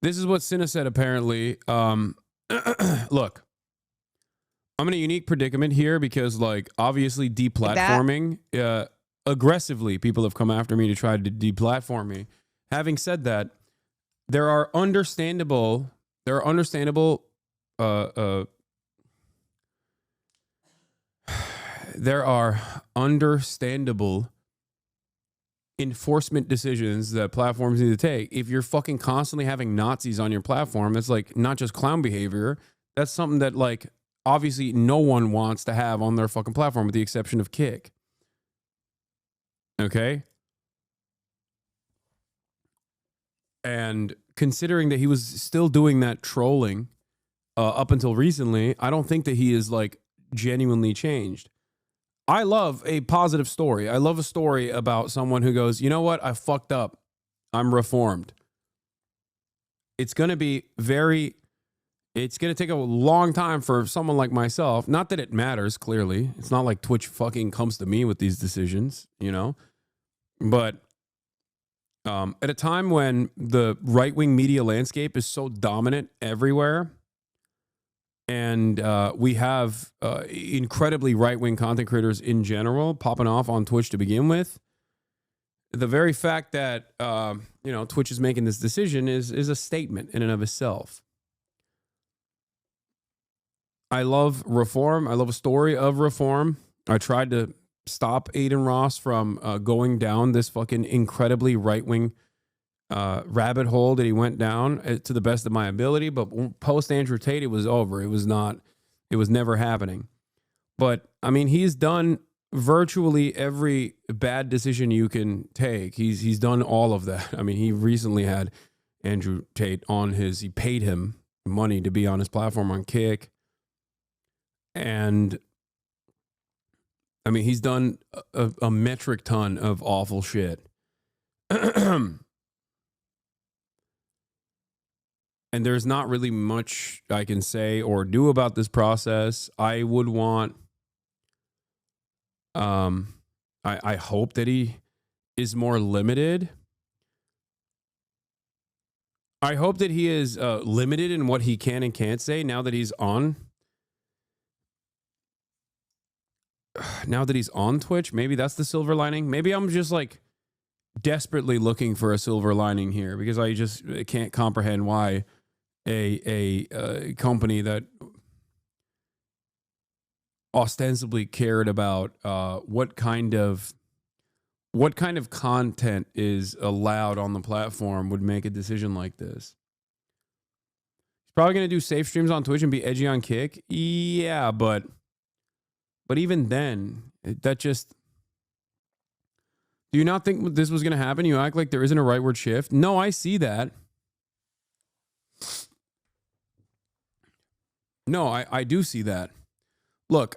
This is what Cinna said, apparently. Look, I'm in a unique predicament here because, like, obviously deplatforming, aggressively, people have come after me to try to deplatform me. Having said that, there are understandable enforcement decisions that platforms need to take. If you're fucking constantly having Nazis on your platform, that's like not just clown behavior. That's something that, like, obviously no one wants to have on their fucking platform with the exception of Kick. Okay? And considering that he was still doing that trolling up until recently, I don't think that he is, like, genuinely changed. I love a positive story. I love a story about someone who goes, you know what? I fucked up. I'm reformed. It's going to be it's going to take a long time for someone like myself. Not that it matters, clearly. It's not like Twitch fucking comes to me with these decisions, you know? But at a time when the right-wing media landscape is so dominant everywhere, and we have incredibly right-wing content creators in general popping off on Twitch to begin with, the very fact that Twitch is making this decision is a statement in and of itself. I love reform. I love a story of reform. I tried to stop Adin Ross from going down this fucking incredibly right-wing rabbit hole that he went down to the best of my ability. But post Andrew Tate, it was over. It was never happening. But I mean, he's done virtually every bad decision you can take. He's done all of that. I mean, he recently had Andrew Tate he paid him money to be on his platform on Kick. And I mean, he's done a metric ton of awful shit. And there's not really much I can say or do about this process. I would want, I hope that he is more limited. I hope that he is limited in what he can and can't say now that he's on. Now that he's on Twitch. Maybe that's the silver lining. Maybe I'm just like desperately looking for a silver lining here because I just can't comprehend why a company that ostensibly cared about what kind of content is allowed on the platform would make a decision like this. He's probably going to do safe streams on Twitch and be edgy on Kick. Yeah, but even then, that just... Do you not think this was going to happen? You act like there isn't a rightward shift. No, I see that. No, I do see that. Look,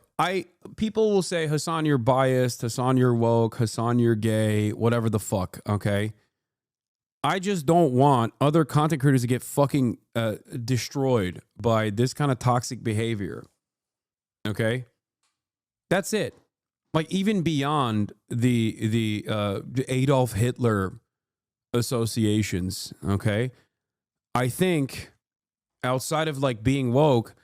people will say, Hasan, you're biased. Hasan, you're woke. Hasan, you're gay. Whatever the fuck, okay? I just don't want other content creators to get fucking destroyed by this kind of toxic behavior, okay? That's it. Like, even beyond the Adolf Hitler associations, okay? I think outside of, like, being woke,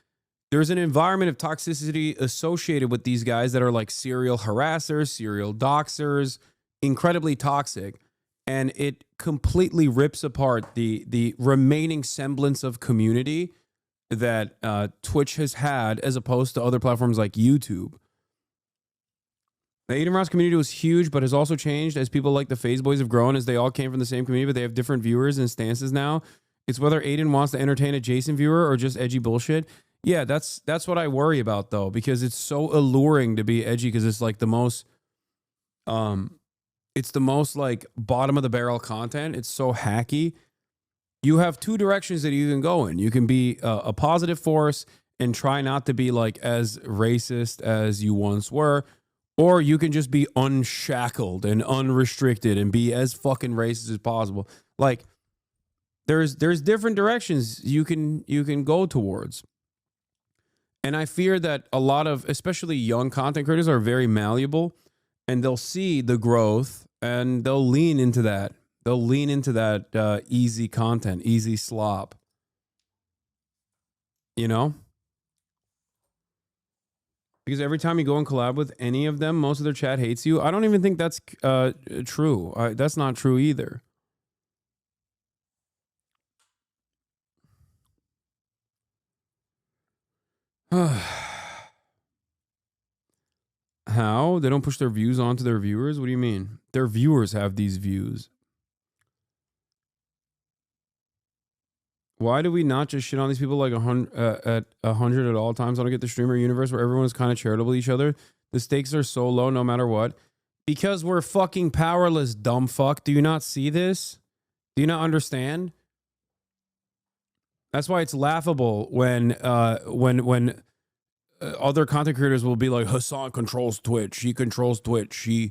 there's an environment of toxicity associated with these guys that are like serial harassers, serial doxers, incredibly toxic. And it completely rips apart the remaining semblance of community that Twitch has had as opposed to other platforms like YouTube. The Adin Ross community was huge, but has also changed as people like the FaZe Boys have grown, as they all came from the same community, but they have different viewers and stances now. It's whether Adin wants to entertain a Jason viewer or just edgy bullshit. Yeah, that's what I worry about, though, because it's so alluring to be edgy because it's like the most like bottom of the barrel content. It's so hacky. You have two directions that you can go in. You can be a positive force and try not to be like as racist as you once were, or you can just be unshackled and unrestricted and be as fucking racist as possible. Like there's different directions you can go towards. And I fear that a lot of, especially young content creators, are very malleable, and they'll see the growth and they'll lean into that. They'll lean into that easy content, easy slop. You know? Because every time you go and collab with any of them, most of their chat hates you. I don't even think that's true. That's not true either. How? They don't push their views onto their viewers? What do you mean? Their viewers have these views. Why do we not just shit on these people like 100 at all times? I don't get the streamer universe where everyone is kind of charitable to each other. The stakes are so low no matter what. Because we're fucking powerless, dumb fuck. Do you not see this? Do you not understand? That's why it's laughable when other content creators will be like, Hasan controls Twitch. He controls Twitch. He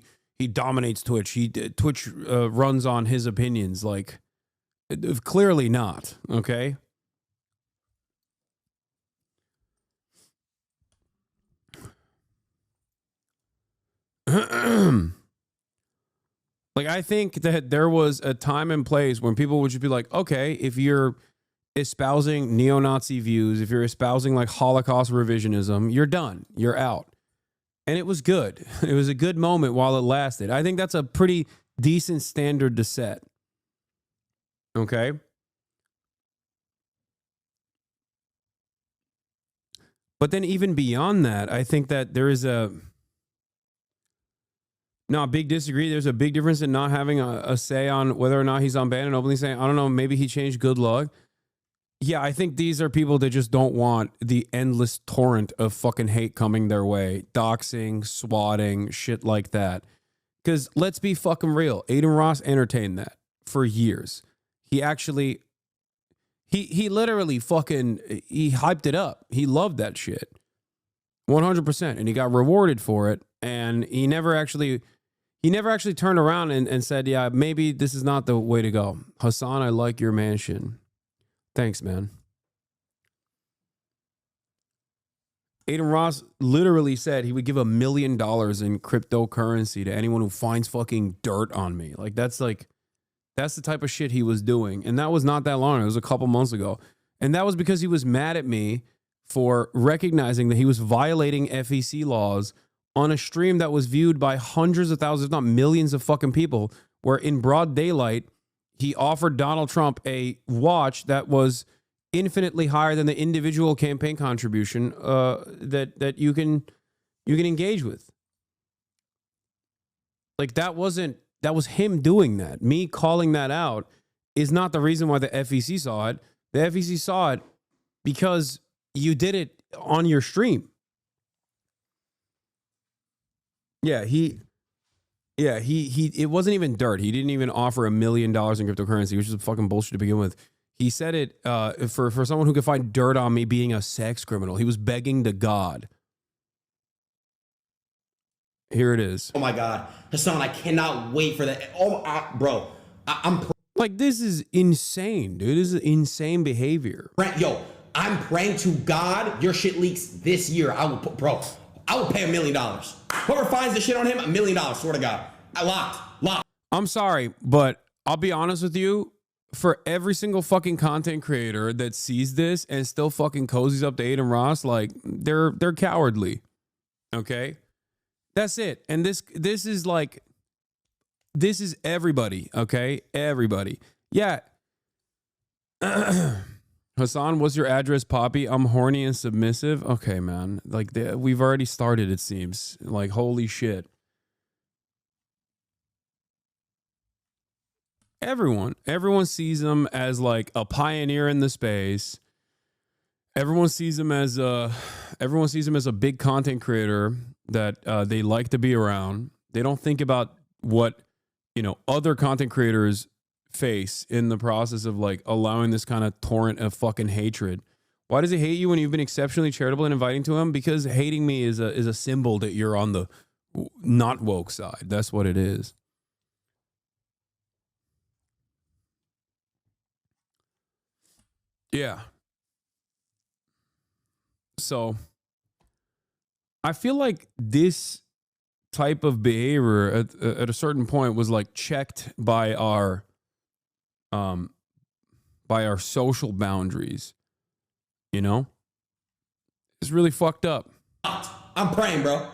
dominates Twitch. Twitch runs on his opinions. Like, clearly not. Okay. Like, I think that there was a time and place when people would just be like, okay, if you're espousing neo-Nazi views, if you're espousing like Holocaust revisionism, you're done. You're out. And it was good. It was a good moment while it lasted. I think that's a pretty decent standard to set. Okay. But then even beyond that, I think that there is a big disagree. There's a big difference in not having a say on whether or not he's unbanned and openly saying, I don't know, maybe he changed, good luck. Yeah, I think these are people that just don't want the endless torrent of fucking hate coming their way. Doxing, swatting, shit like that. Because let's be fucking real. Adin Ross entertained that for years. He actually, he literally fucking, he hyped it up. He loved that shit. 100%. And he got rewarded for it. And he never actually turned around and said, yeah, maybe this is not the way to go. Hasan, I like your mansion. Thanks, man. Adin Ross literally said he would give $1 million in cryptocurrency to anyone who finds fucking dirt on me. Like, that's the type of shit he was doing. And that was not that long. It was a couple months ago. And that was because he was mad at me for recognizing that he was violating FEC laws on a stream that was viewed by hundreds of thousands, if not millions of fucking people, where in broad daylight, he offered Donald Trump a watch that was infinitely higher than the individual campaign contribution that you can engage with. Like, that was him doing that. Me calling that out is not the reason why the FEC saw it. The FEC saw it because you did it on your stream. Yeah, it wasn't even dirt. He didn't even offer $1 million in cryptocurrency, which is fucking bullshit to begin with. He said it for someone who could find dirt on me being a sex criminal. He was begging to God. Here it is. Oh my God, Hasan, I cannot wait for that. Bro, I'm like, this is insane, dude. This is insane behavior. Yo, I'm praying to God your shit leaks this year. I will pay $1 million. Whoever finds the shit on him, $1 million. Swear to God, I locked. I'm sorry, but I'll be honest with you. For every single fucking content creator that sees this and still fucking cozies up to Adin Ross, like, they're cowardly. Okay, that's it. And this is like, this is everybody. Okay, everybody. Yeah. Hasan, what's your address, Poppy? I'm horny and submissive. Okay, man. Like, we've already started, it seems. Like, holy shit. Everyone sees him as like a pioneer in the space. Everyone sees him as a big content creator that they like to be around. They don't think about what, other content creators face in the process of like allowing this kind of torrent of fucking hatred. Why does he hate you when you've been exceptionally charitable and inviting to him? Because hating me is a symbol that you're on the not woke side. That's what it is. Yeah. So I feel like this type of behavior at a certain point was like checked by our by our social boundaries. You know, it's really fucked up. I'm praying, bro.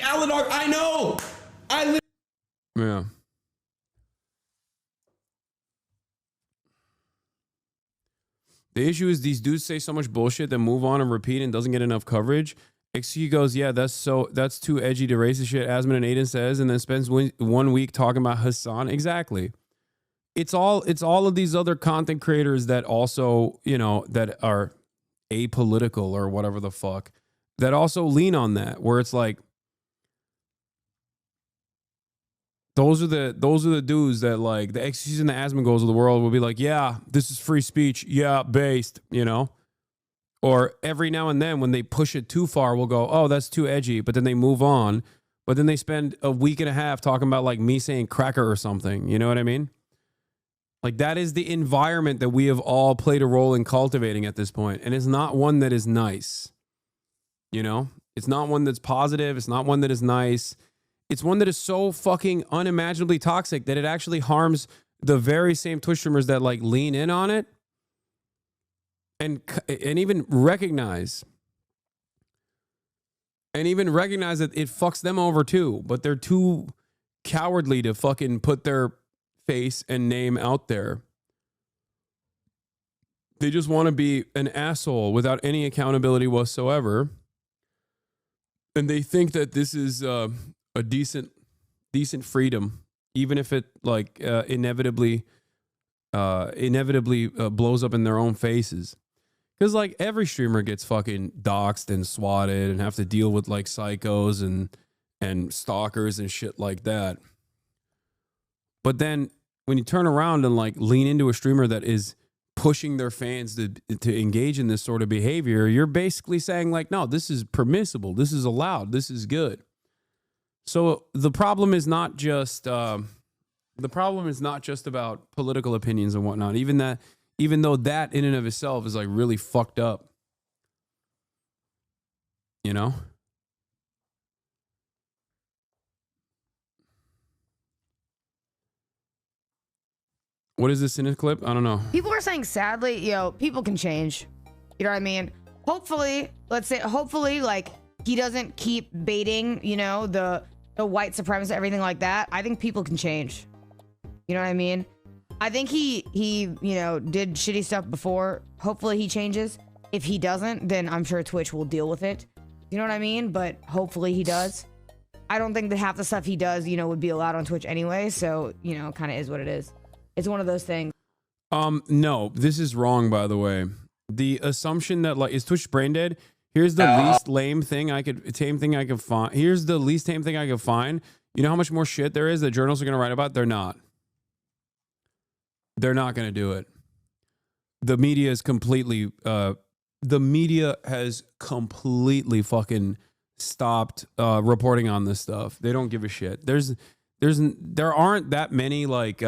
Alan, I know. Yeah. The issue is these dudes say so much bullshit that move on and repeat and doesn't get enough coverage. XQ goes, yeah, that's too edgy to racist shit, Asman and Adin says, and then spends 1 week talking about Hasan. Exactly. It's all of these other content creators that also, you know, that are apolitical or whatever the fuck, that also lean on that, where it's like, those are the dudes that, like, the XQs and the Asmongols of the world will be like, yeah, this is free speech. Yeah, based, you know? Or every now and then when they push it too far, we'll go, oh, that's too edgy. But then they move on. But then they spend a week and a half talking about, like, me saying cracker or something. You know what I mean? Like, that is the environment that we have all played a role in cultivating at this point. And it's not one that is nice. You know? It's not one that's positive. It's not one that is nice. It's one that is so fucking unimaginably toxic that it actually harms the very same Twitch streamers that, like, lean in on it and even recognize that it fucks them over too, but they're too cowardly to fucking put their face and name out there. They just want to be an asshole without any accountability whatsoever. And they think that this is a decent freedom, even if it, like, inevitably blows up in their own faces. Because, like, every streamer gets fucking doxxed and swatted and have to deal with, like, psychos and stalkers and shit like that. But then when you turn around and, like, lean into a streamer that is pushing their fans to engage in this sort of behavior, you're basically saying, like, no, this is permissible, this is allowed, this is good. So the problem is not just about political opinions and whatnot. Even though that in and of itself is, like, really fucked up. You know? What is this in his clip? I don't know. People are saying, sadly, people can change. You know what I mean? Hopefully, like, he doesn't keep baiting, the white supremacists, everything like that. I think people can change. You know what I mean? I think he did shitty stuff before. Hopefully he changes. If he doesn't, then I'm sure Twitch will deal with it. You know what I mean? But hopefully he does. I don't think that half the stuff he does, would be allowed on Twitch anyway. So, kind of is what it is. It's one of those things. No, this is wrong, by the way. The assumption that, like, is Twitch brain dead? Here's the least lame thing I could find. Here's the least tame thing I could find. You know how much more shit there is that journalists are going to write about? They're not. They're not going to do it. The media is completely, fucking stopped reporting on this stuff. They don't give a shit. There aren't that many, like,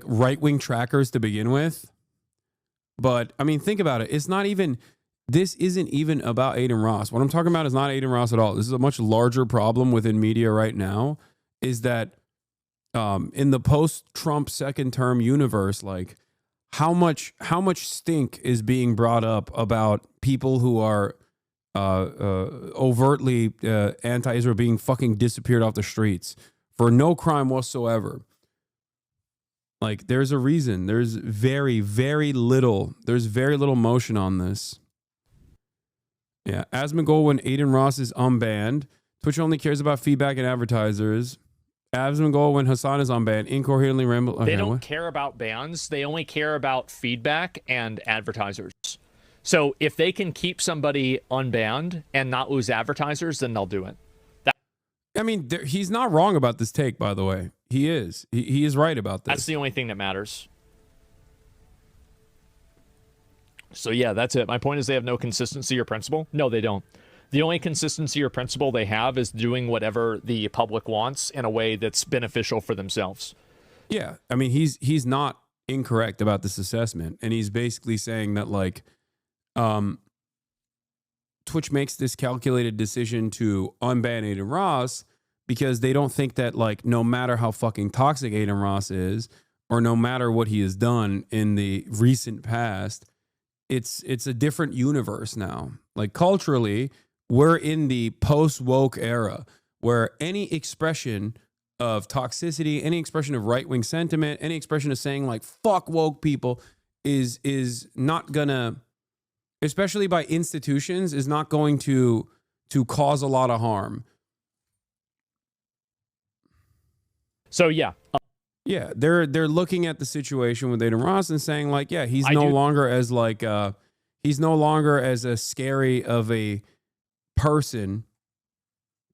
right-wing trackers to begin with. But, I mean, think about it. This isn't even about Adin Ross. What I'm talking about is not Adin Ross at all. This is a much larger problem within media right now, is that in the post-Trump second term universe, like, how much stink is being brought up about people who are overtly anti-Israel being fucking disappeared off the streets for no crime whatsoever. Like, there's a reason. There's very, very little motion on this. Yeah, Asmongold when Adin Ross is unbanned. Twitch only cares about feedback and advertisers. Asmongold when Hasan is unbanned. Incoherently ramble. Okay, they don't care about bans. They only care about feedback and advertisers. So if they can keep somebody unbanned and not lose advertisers, then they'll do it. He's not wrong about this take, by the way. He is. He is right about this. That's the only thing that matters. So yeah, that's it. My point is they have no consistency or principle. No, they don't. The only consistency or principle they have is doing whatever the public wants in a way that's beneficial for themselves. Yeah. I mean, he's not incorrect about this assessment. And he's basically saying that, like, Twitch makes this calculated decision to unban Adin Ross because they don't think that, like, no matter how fucking toxic Adin Ross is, or no matter what he has done in the recent past, it's a different universe now. Like, culturally, we're in the post-woke era where any expression of toxicity, any expression of right-wing sentiment, any expression of saying, like, fuck woke people is not gonna, especially by institutions, is not going to cause a lot of harm. So yeah. Yeah, they're looking at the situation with Adin Ross and saying, like, yeah, he's no longer as like he's no longer as a scary of a person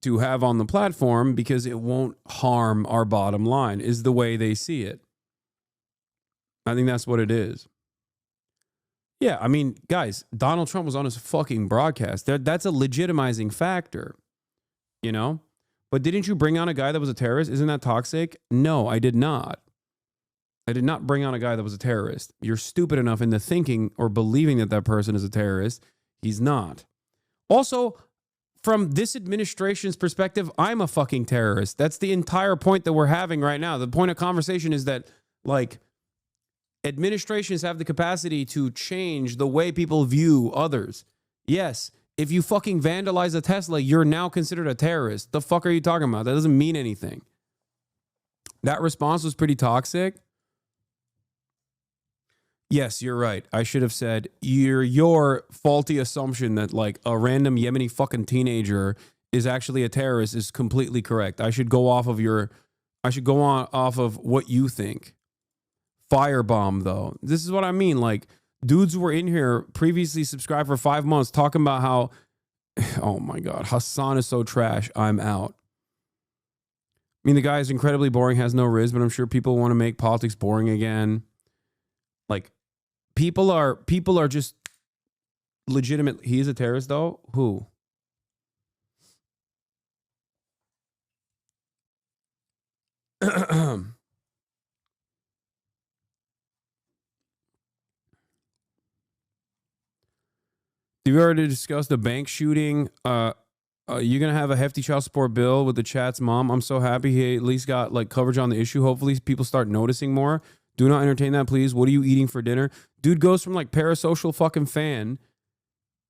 to have on the platform because it won't harm our bottom line, is the way they see it. I think that's what it is. Yeah, I mean, guys, Donald Trump was on his fucking broadcast. That's a legitimizing factor, you know? But didn't you bring on a guy that was a terrorist? Isn't that toxic? No, I did not. I did not bring on a guy that was a terrorist. You're stupid enough into thinking or believing that that person is a terrorist. He's not. Also, from this administration's perspective, I'm a fucking terrorist. That's the entire point that we're having right now. The point of conversation is that, like, administrations have the capacity to change the way people view others. Yes, if you fucking vandalize a Tesla, you're now considered a terrorist. The fuck are you talking about? That doesn't mean anything. That response was pretty toxic. Yes, you're right. I should have said your faulty assumption that, like, a random Yemeni fucking teenager is actually a terrorist is completely correct. I should go off of off of what you think. Firebomb, though. This is what I mean. Like, dudes were in here previously subscribed for 5 months talking about how, oh my God, Hasan is so trash. I'm out. I mean, the guy is incredibly boring, has no riz, but I'm sure people want to make politics boring again. Like, people are just legitimate. He is a terrorist, though? Who? Have you already discussed the bank shooting? You're going to have a hefty child support bill with the chat's mom. I'm so happy he at least got, like, coverage on the issue. Hopefully people start noticing more. Do not entertain that, please. What are you eating for dinner? Dude goes from, like, parasocial fucking fan.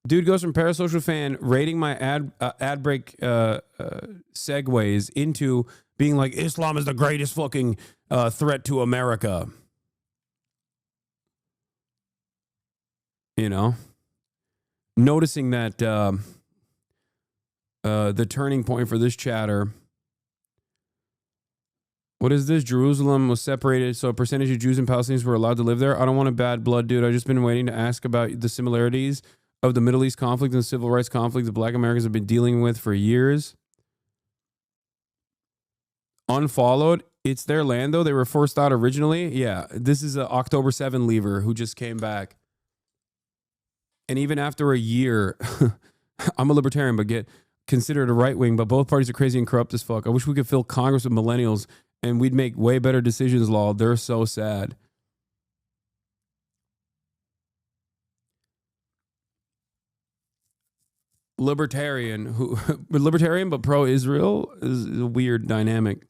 Dude goes from parasocial fan rating my ad break segues into being like, Islam is the greatest fucking threat to America. You know? Noticing that the turning point for this chatter. What is this? Jerusalem was separated, so a percentage of Jews and Palestinians were allowed to live there. I don't want a bad blood, dude. I've just been waiting to ask about the similarities of the Middle East conflict and the civil rights conflict that Black Americans have been dealing with for years. Unfollowed. It's their land, though. They were forced out originally. Yeah, this is an October 7 leaver who just came back. And even after a year, I'm a libertarian, but get considered a right wing, but both parties are crazy and corrupt as fuck. I wish we could fill Congress with millennials and we'd make way better decisions, lol. They're so sad. Libertarian but pro-Israel is a weird dynamic.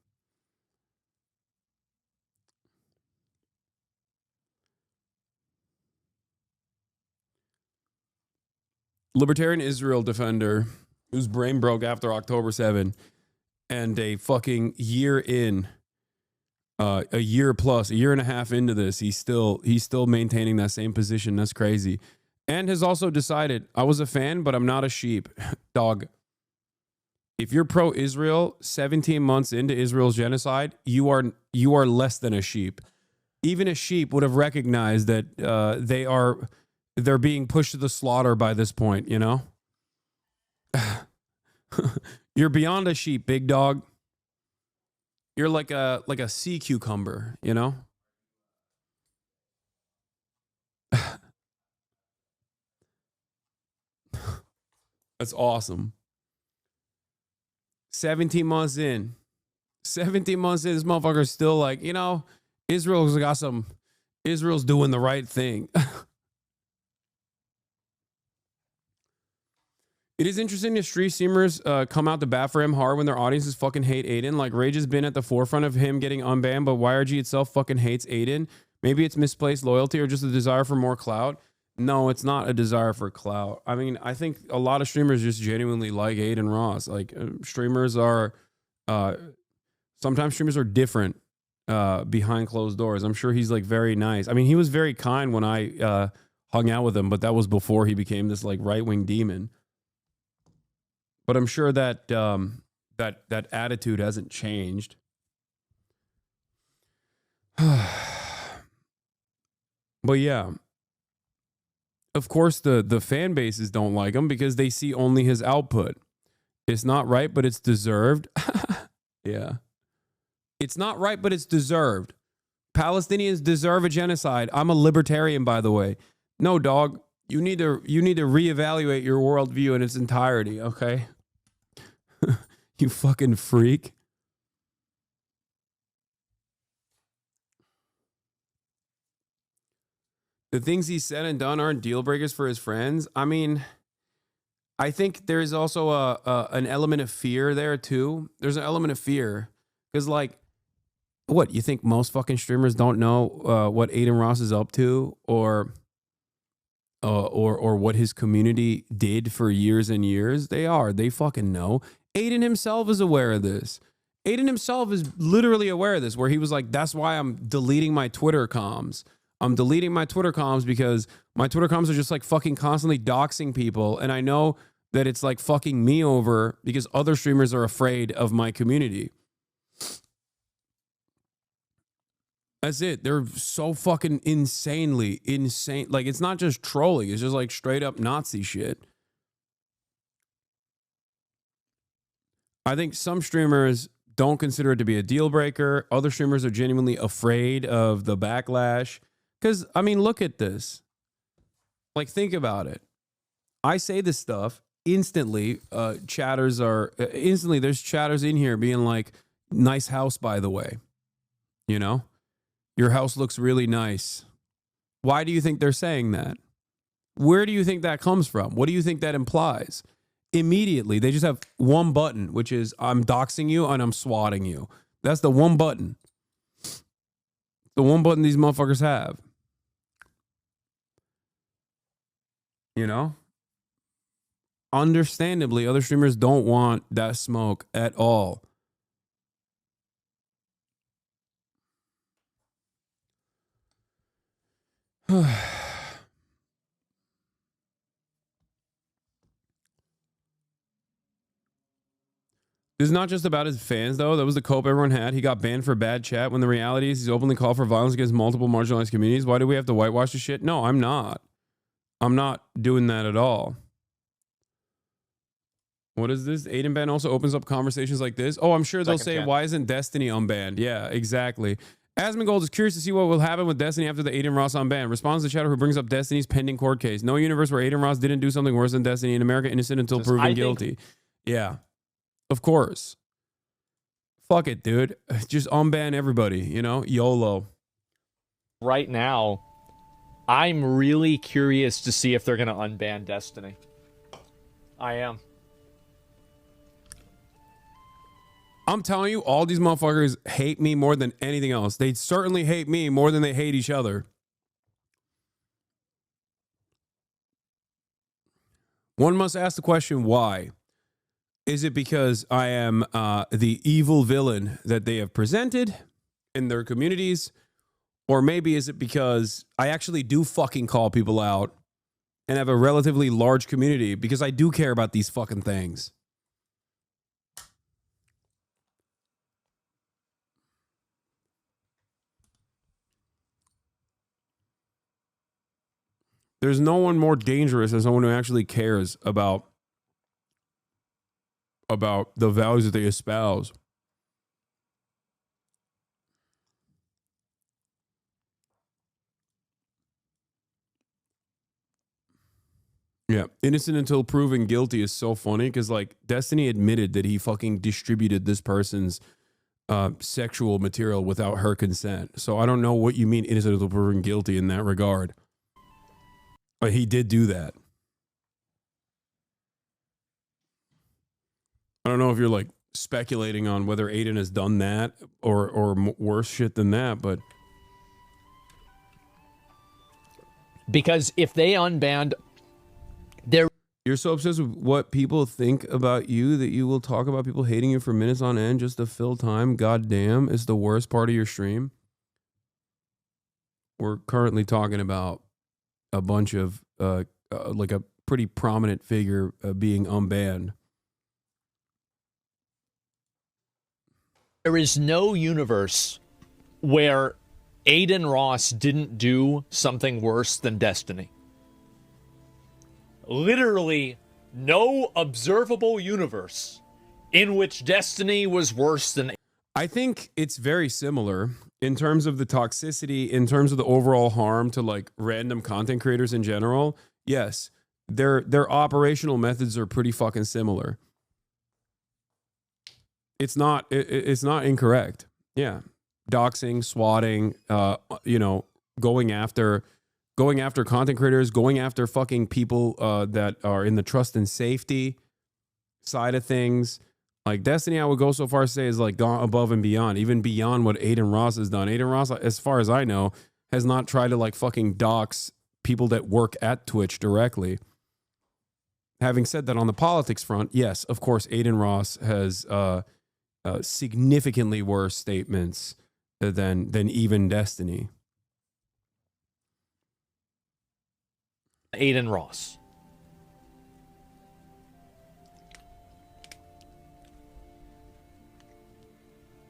Libertarian Israel defender whose brain broke after October 7 and a fucking year in, a year plus, a year and a half into this, he's still maintaining that same position. That's crazy. And has also decided, I was a fan, but I'm not a sheep. Dog. If you're pro-Israel, 17 months into Israel's genocide, you are less than a sheep. Even a sheep would have recognized that they're being pushed to the slaughter by this point, you know? You're beyond a sheep, big dog. You're like a sea cucumber, you know? That's awesome. 17 months in. 17 months in, this motherfucker's still like, you know, Israel's doing the right thing. It is interesting to street streamers come out to bat for him hard when their audiences fucking hate Adin. Like, Rage has been at the forefront of him getting unbanned, but YRG itself fucking hates Adin. Maybe it's misplaced loyalty or just a desire for more clout. No, it's not a desire for clout. I mean, I think a lot of streamers just genuinely like Adin Ross. Like, streamers are, sometimes streamers are different behind closed doors. I'm sure he's like very nice. I mean, he was very kind when I hung out with him, but that was before he became this like right-wing demon. But I'm sure that that attitude hasn't changed. But yeah, of course the fan bases don't like him because they see only his output. It's not right, but it's deserved. Yeah, it's not right, but it's deserved. Palestinians deserve a genocide. I'm a libertarian, by the way. No, dog, you need to reevaluate your worldview in its entirety. Okay. You fucking freak. The things he said and done aren't deal breakers for his friends. I mean, I think there's also an element of fear there too. There's an element of fear because, like, what, you think most fucking streamers don't know what Adin Ross is up to, or what his community did for years and years? They fucking know. Adin himself is aware of this. Adin himself is literally aware of this, where he was like, that's why I'm deleting my Twitter comms. I'm deleting my Twitter comms because my Twitter comms are just like fucking constantly doxing people. And I know that it's like fucking me over because other streamers are afraid of my community. That's it. They're so fucking insanely insane. Like, it's not just trolling. It's just like straight up Nazi shit. I think some streamers don't consider it to be a deal breaker. Other streamers are genuinely afraid of the backlash. Because, I mean, look at this. Like, think about it. I say this stuff instantly. Instantly, there's chatters in here being like, nice house, by the way. You know? Your house looks really nice. Why do you think they're saying that? Where do you think that comes from? What do you think that implies? Immediately, they just have one button, which is I'm doxing you and I'm swatting you. That's the one button. The one button these motherfuckers have. You know? Understandably, other streamers don't want that smoke at all. This is not just about his fans, though. That was the cope everyone had. He got banned for bad chat when the reality is he's openly called for violence against multiple marginalized communities. Why do we have to whitewash this shit? No, I'm not. I'm not doing that at all. What is this? Unban also opens up conversations like this. Oh, I'm sure they'll say, why isn't Destiny unbanned? Yeah, exactly. Asmongold is curious to see what will happen with Destiny after the Adin Ross unban. Responds to chatter who brings up Destiny's pending court case. No universe where Adin Ross didn't do something worse than Destiny. In America, innocent until proven guilty. Yeah, of course. Fuck it, dude. Just unban everybody, you know? YOLO. Right now, I'm really curious to see if they're going to unban Destiny. I am. I'm telling you, all these motherfuckers hate me more than anything else. They certainly hate me more than they hate each other. One must ask the question, why? Is it because I am the evil villain that they have presented in their communities? Or maybe is it because I actually do fucking call people out and have a relatively large community because I do care about these fucking things? There's no one more dangerous than someone who actually cares about the values that they espouse. Yeah, innocent until proven guilty is so funny because, like, Destiny admitted that he fucking distributed this person's sexual material without her consent. So I don't know what you mean innocent until proven guilty in that regard. But he did do that. I don't know if you're like speculating on whether Adin has done that or worse shit than that, but because if they unbanned their you're so obsessed with what people think about you that you will talk about people hating you for minutes on end just to fill time. God damn, is the worst part of your stream. We're currently talking about a bunch of like a pretty prominent figure being unbanned. there is no universe where Adin Ross didn't do something worse than Destiny. Literally no observable universe in which Destiny was worse than. I think it's very similar in terms of the toxicity, in terms of the overall harm to like random content creators in general. Yes, their operational methods are pretty fucking similar. It's not incorrect. Yeah, doxing, swatting, going after content creators, going after fucking people that are in the trust and safety side of things. Like Destiny, I would go so far as to say is like gone above and beyond, even beyond what Adin Ross has done. Adin Ross, as far as I know, has not tried to like fucking dox people that work at Twitch directly. Having said that, on the politics front, yes, of course, Adin Ross has significantly worse statements than even Destiny. Adin Ross.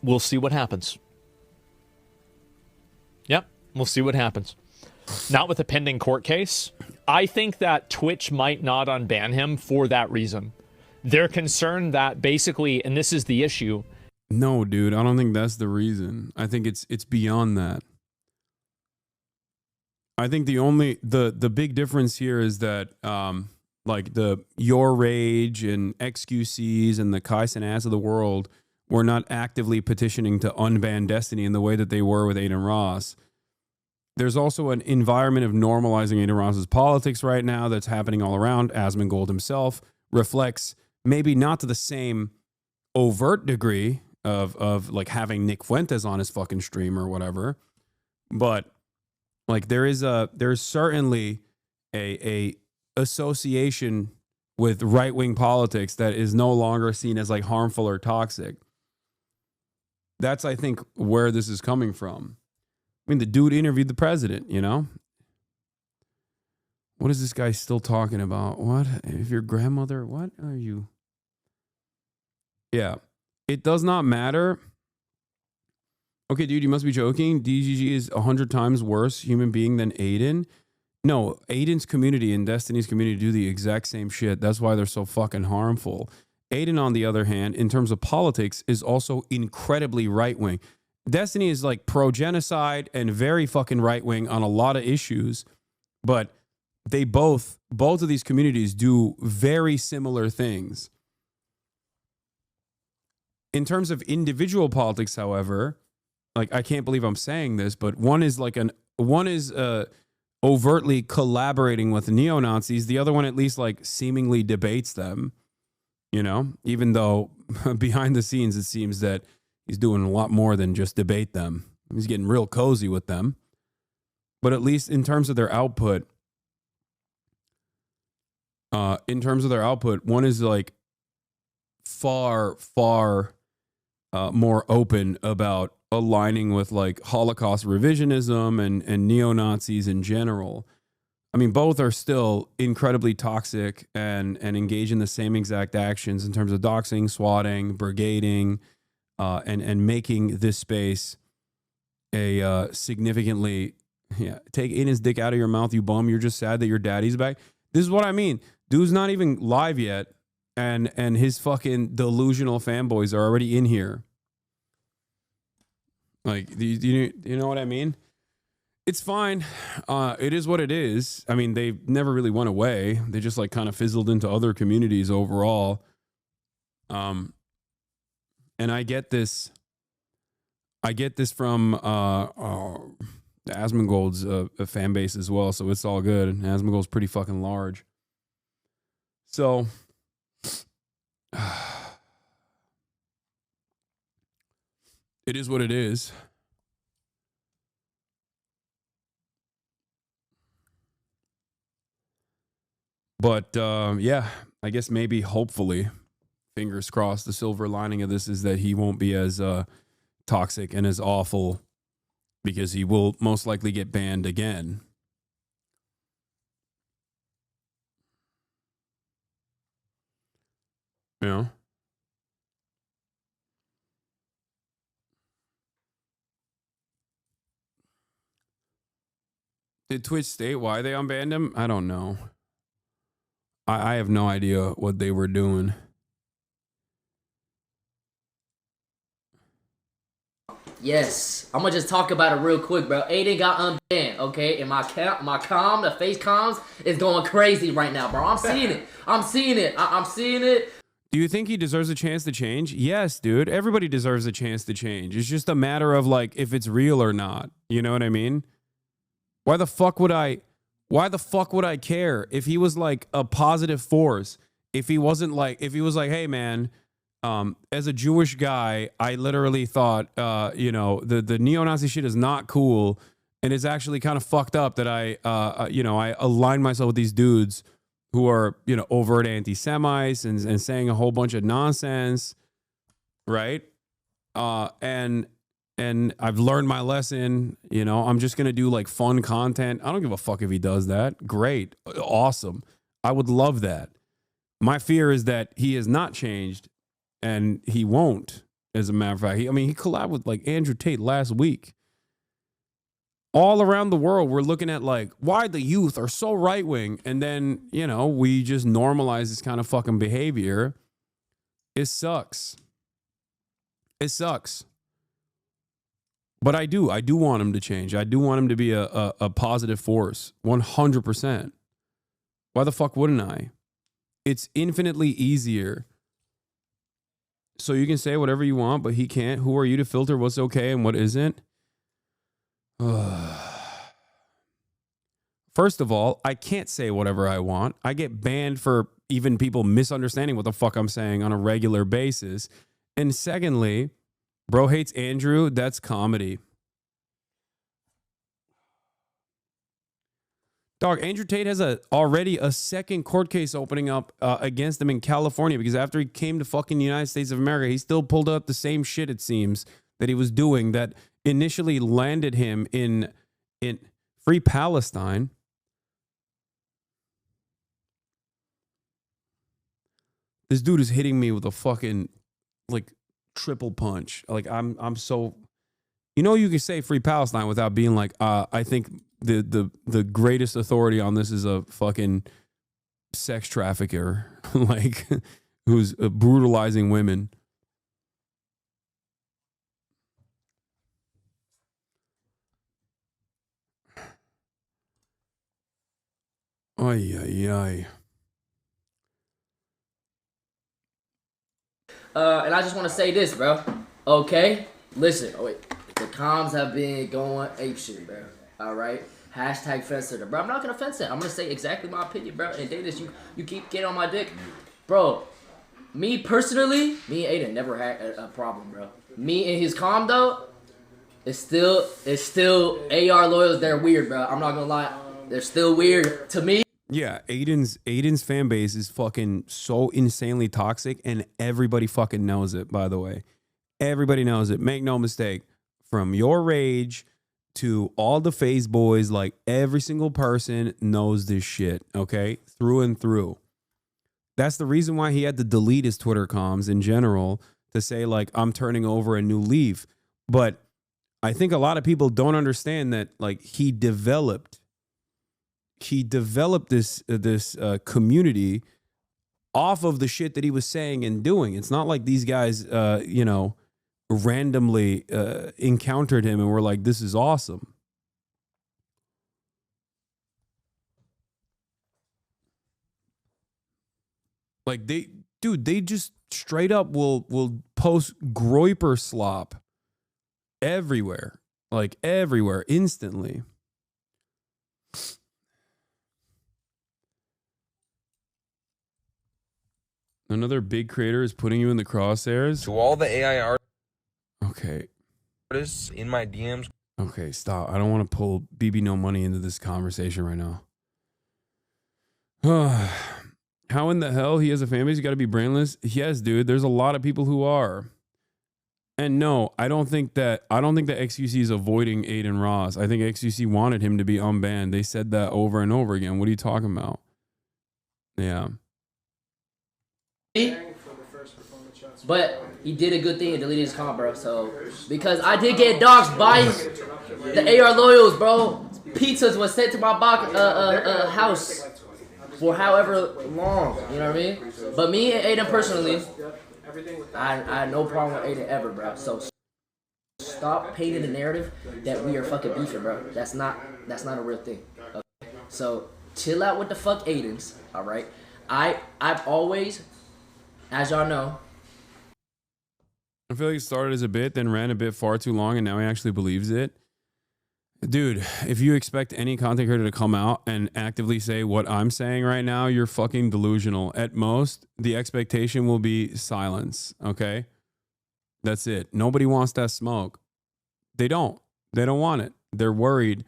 We'll see what happens. Yep, we'll see what happens. Not with a pending court case. I think that Twitch might not unban him for that reason. They're concerned that basically, and this is the issue. No, dude, I don't think that's the reason. I think it's beyond that. I think the big difference here is that like the Your Rage and XQCs and the Kai Cenats of the world were not actively petitioning to unban Destiny in the way that they were with Adin Ross. There's also an environment of normalizing Adin Ross's politics right now that's happening all around. Asmongold himself reflects maybe not to the same overt degree of like having Nick Fuentes on his fucking stream or whatever, but like there's certainly a association with right-wing politics that is no longer seen as like harmful or toxic. That's, I think, where this is coming from. I mean, the dude interviewed the president, you know? What is this guy still talking about? What? If your grandmother, what are you? Yeah. It does not matter. Okay, dude, you must be joking. DGG is 100 times worse human being than Adin. No, Adin's community and Destiny's community do the exact same shit. That's why they're so fucking harmful. Adin, on the other hand, in terms of politics, is also incredibly right-wing. Destiny is like pro-genocide and very fucking right-wing on a lot of issues, but they both of these communities do very similar things. In terms of individual politics, however, like I can't believe I'm saying this, but one is overtly collaborating with neo-Nazis. The other one at least like seemingly debates them, you know, even though behind the scenes it seems that he's doing a lot more than just debate them. He's getting real cozy with them. But at least in terms of their output, one is like far more open about aligning with like Holocaust revisionism and neo-Nazis in general. I mean, both are still incredibly toxic and engage in the same exact actions in terms of doxing, swatting, brigading, and making this space a significantly, take in his dick out of your mouth, you bum. You're just sad that your daddy's back. This is what I mean. Dude's not even live yet, and his fucking delusional fanboys are already in here. Like, you know what I mean? It's fine. It is what it is. I mean, they never really went away. They just like kind of fizzled into other communities overall. And I get this. From Asmongold's fan base as well, so it's all good. Asmongold's pretty fucking large. So It is what it is. But yeah, I guess maybe, hopefully, fingers crossed, the silver lining of this is that he won't be as toxic and as awful, because he will most likely get banned again. You know? Did Twitch state why they unbanned him? I don't know. I have no idea what they were doing. Yes, I'm gonna just talk about it real quick, bro. Adin got unbanned, okay? And my comm, the face comms, is going crazy right now, bro. I'm seeing it. I'm seeing it. I'm seeing it. Do you think he deserves a chance to change? Yes, dude. Everybody deserves a chance to change. It's just a matter of, like, if it's real or not. You know what I mean? Why the fuck would I care if he was like a positive force? If he wasn't like, if he was like, hey man, as a Jewish guy, I literally thought, the neo-Nazi shit is not cool, and it's actually kind of fucked up that I align myself with these dudes who are, overt anti-Semites and saying a whole bunch of nonsense, right? And I've learned my lesson. I'm just going to do like fun content. I don't give a fuck if he does that. Great. Awesome. I would love that. My fear is that he has not changed, and he won't, as a matter of fact. He collabed with like Andrew Tate last week. All around the world, we're looking at like why the youth are so right-wing. And then, we just normalize this kind of fucking behavior. It sucks. It sucks. But I do want him to change. I do want him to be a positive force, 100%. Why the fuck wouldn't I? It's infinitely easier. So you can say whatever you want, but he can't. Who are you to filter what's okay and what isn't? First of all, I can't say whatever I want. I get banned for even people misunderstanding what the fuck I'm saying on a regular basis. And secondly, bro hates Andrew. That's comedy. Dog, Andrew Tate has already a second court case opening up against him in California, because after he came to fucking United States of America, he still pulled up the same shit, it seems, that he was doing that initially landed him in Free Palestine. This dude is hitting me with a fucking like triple punch. Like I'm so, you can say Free Palestine without being like, I think the greatest authority on this is a fucking sex trafficker, like who's brutalizing women. Ay, ay, ay. And I just want to say this, bro. Okay? Listen. Oh, wait. The comms have been going apeshit, bro. All right? Hashtag fence sitter. Bro, I'm not going to fence it. I'm going to say exactly my opinion, bro. And Davis, you keep getting on my dick. Bro, me personally, me and Adin never had a problem, bro. Me and his comm, though, it's still AR loyals. They're weird, bro. I'm not going to lie. They're still weird to me. Yeah, Aiden's fan base is fucking so insanely toxic, and everybody fucking knows it, by the way. Everybody knows it. Make no mistake. From your rage to all the phase boys, like every single person knows this shit, okay? Through and through. That's the reason why he had to delete his Twitter comms in general, to say like, I'm turning over a new leaf. But I think a lot of people don't understand that like he developed this community off of the shit that he was saying and doing. It's not like these guys, randomly encountered him and were like, this is awesome. Like they just straight up will post Groiper slop everywhere, like everywhere, instantly. Another big creator is putting you in the crosshairs. To all the AI art. Okay. artists in my DMs. Okay, stop. I don't want to pull BB No Money into this conversation right now. How in the hell he has a fan base? You got to be brainless. Yes, dude. There's a lot of people who are. And no, I don't think that XQC is avoiding Adin Ross. I think XQC wanted him to be unbanned. They said that over and over again. What are you talking about? Yeah. But he did a good thing and deleted his comment, bro. So, because I did get doxxed by the AR loyals, bro. Pizzas was sent to my house for however long. You know what I mean? But me and Adin personally, I had no problem with Adin ever, bro. So stop painting the narrative that we are fucking beefing, bro. That's not a real thing. Okay? So chill out with the fuck Adins, all right? I've always, as y'all know, I feel like it started as a bit, then ran a bit far too long, and now he actually believes it. Dude, if you expect any content creator to come out and actively say what I'm saying right now, you're fucking delusional. At most, the expectation will be silence, okay? That's it. Nobody wants that smoke. They don't. They don't want it. They're worried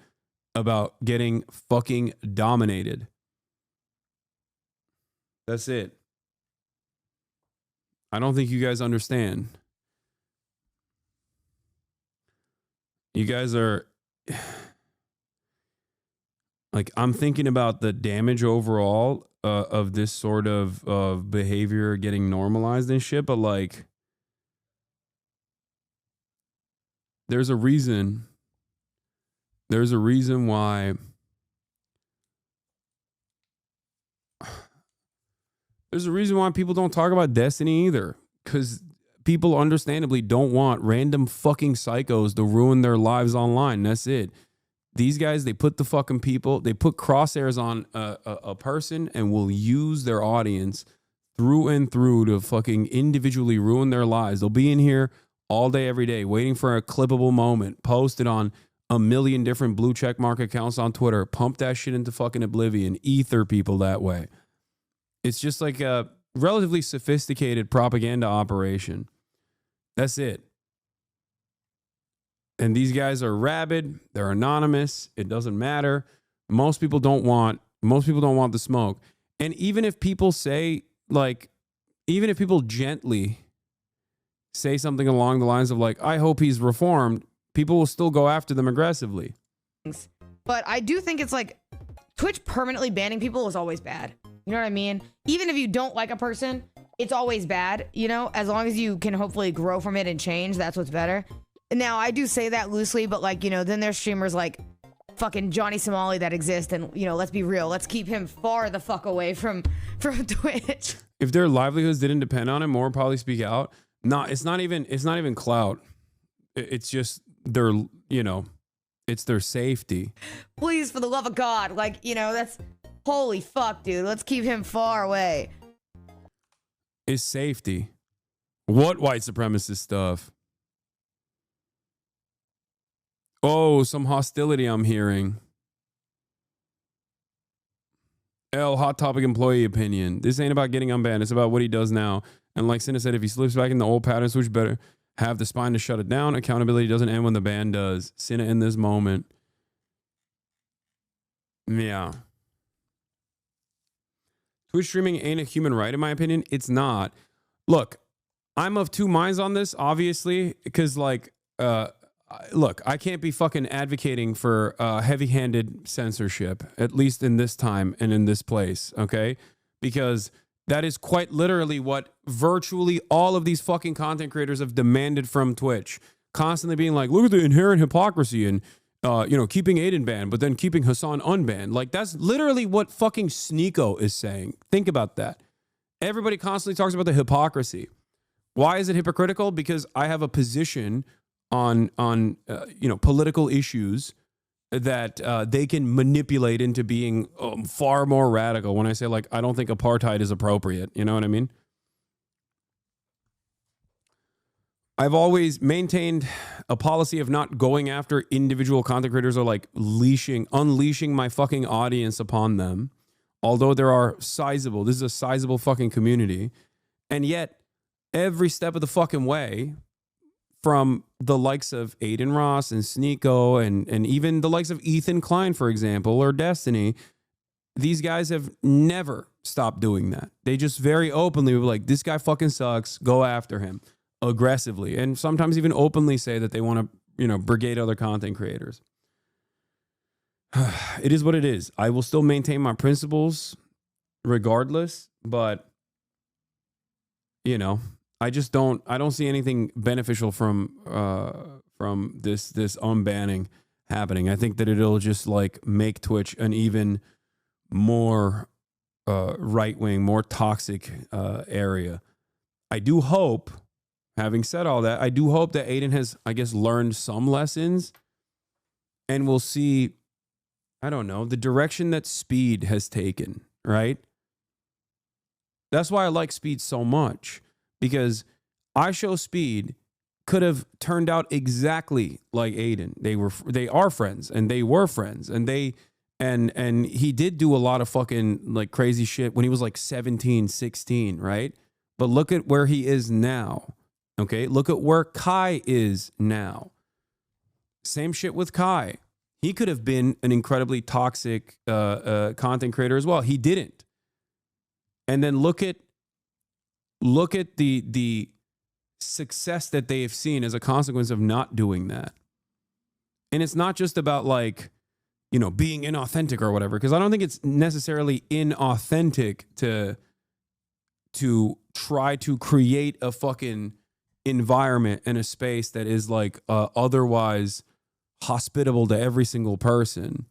about getting fucking dominated. That's it. I don't think you guys understand. You guys are... Like, I'm thinking about the damage overall of this sort of behavior getting normalized and shit, but like, there's a reason why people don't talk about Destiny either, because people understandably don't want random fucking psychos to ruin their lives online. That's it. These guys, they put the fucking people, they put crosshairs on a person and will use their audience through and through to fucking individually ruin their lives. They'll be in here all day, every day, waiting for a clippable moment, posted on a million different blue check mark accounts on Twitter, pump that shit into fucking oblivion, ether people that way. It's just like a relatively sophisticated propaganda operation. That's it. And these guys are rabid. They're anonymous. It doesn't matter. Most people don't want the smoke. And even if people say, like, even if people gently say something along the lines of like, I hope he's reformed, people will still go after them aggressively. But I do think it's like Twitch permanently banning people is always bad. You know what I mean? Even if you don't like a person, it's always bad, you know? As long as you can hopefully grow from it and change, that's what's better. Now, I do say that loosely, but like, you know, then there's streamers like fucking Johnny Somali that exist, and, you know, let's be real. Let's keep him far the fuck away from Twitch. If their livelihoods didn't depend on it, more would probably speak out. No, it's not even clout. It's just their, you know, it's their safety. Please, for the love of God, like, you know, that's holy fuck, dude. Let's keep him far away. It's safety. What white supremacist stuff? Oh, some hostility I'm hearing. Hot topic employee opinion. This ain't about getting unbanned. It's about what he does now. And like Cenat said, if he slips back in the old patterns, which better have the spine to shut it down. Accountability doesn't end when the ban does. Cenat in this moment. Yeah. Twitch streaming ain't a human right, in my opinion. It's not. Look, I'm of two minds on this, obviously, because like, look, I can't be fucking advocating for heavy-handed censorship, at least in this time and in this place, okay? Because that is quite literally what virtually all of these fucking content creators have demanded from Twitch. Constantly being like, look at the inherent hypocrisy and, you know, keeping Adin banned, but then keeping Hasan unbanned. Like, that's literally what fucking Sneeko is saying. Think about that. Everybody constantly talks about the hypocrisy. Why is it hypocritical? Because I have a position on you know, political issues that they can manipulate into being far more radical. When I say, like, I don't think apartheid is appropriate, you know what I mean? I've always maintained a policy of not going after individual content creators or like unleashing my fucking audience upon them. Although this is a sizable fucking community. And yet every step of the fucking way, from the likes of Adin Ross and Sneeko and even the likes of Ethan Klein, for example, or Destiny. These guys have never stopped doing that. They just very openly were like, this guy fucking sucks. Go after him aggressively. And sometimes even openly say that they want to, brigade other content creators. It is what it is. I will still maintain my principles regardless, but I don't see anything beneficial from this unbanning happening. I think that it'll just like make Twitch an even more right-wing, more toxic area. I do hope, having said all that, I do hope that Adin has, I guess, learned some lessons, and we'll see, I don't know, the direction that Speed has taken, right? That's why I like Speed so much, because iShowSpeed could have turned out exactly like Adin. They are friends, and they were friends, and and he did do a lot of fucking like crazy shit when he was like 17, 16, right? But look at where he is now. Okay? Look at where Kai is now. Same shit with Kai. He could have been an incredibly toxic content creator as well. He didn't. And then look at the success that they have seen as a consequence of not doing that. And it's not just about like, being inauthentic or whatever, because I don't think it's necessarily inauthentic to try to create a fucking environment and a space that is like otherwise hospitable to every single person.